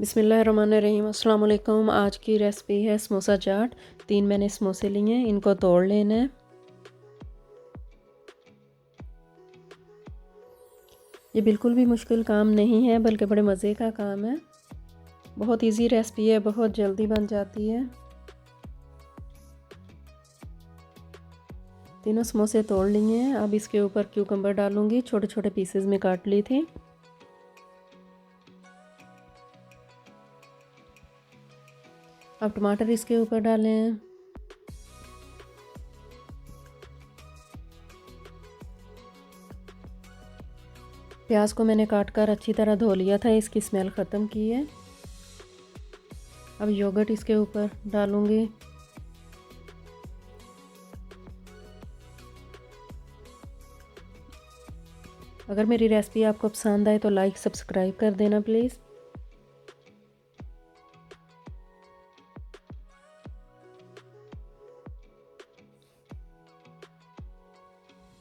बिस्मिल्लाहिर्रहमानिर्रहीम। अस्सलाम वालेकुम। आज की रेसिपी है समोसा चाट। 3 मैंने समोसे लिए हैं, इनको तोड़ लेना है। ये बिल्कुल भी मुश्किल काम नहीं है, बल्कि बड़े मज़े का काम है। बहुत इजी रेसिपी है, बहुत जल्दी बन जाती है। तीनों समोसे तोड़ लिए हैं। अब इसके ऊपर क्यूकम्बर डालूंगी, छोटे छोटे पीसेस में काट ली थी। अब टमाटर इसके ऊपर डालें हैं। प्याज को मैंने काट कर अच्छी तरह धो लिया था, इसकी स्मेल ख़त्म की है। अब योगर्ट इसके ऊपर डालूंगी। अगर मेरी रेसिपी आपको पसंद आए तो लाइक सब्सक्राइब कर देना प्लीज़।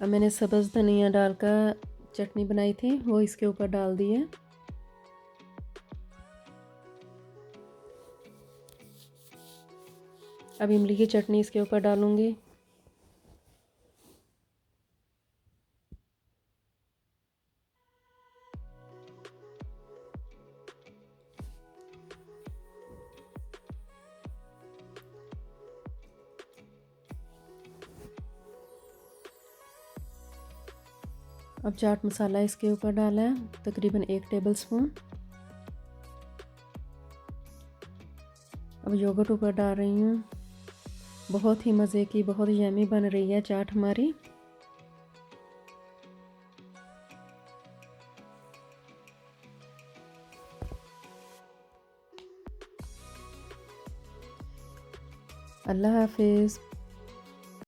अब मैंने सब्ज़ धनिया डालकर चटनी बनाई थी, वो इसके ऊपर डाल दी है। अब इमली की चटनी इसके ऊपर डालूंगी। अब चाट मसाला इसके ऊपर डाला है, तकरीबन 1 टेबलस्पून। अब योगर्ट ऊपर डाल रही हूँ। बहुत ही मज़े की, बहुत यम्मी बन रही है चाट हमारी। अल्लाह हाफिज़।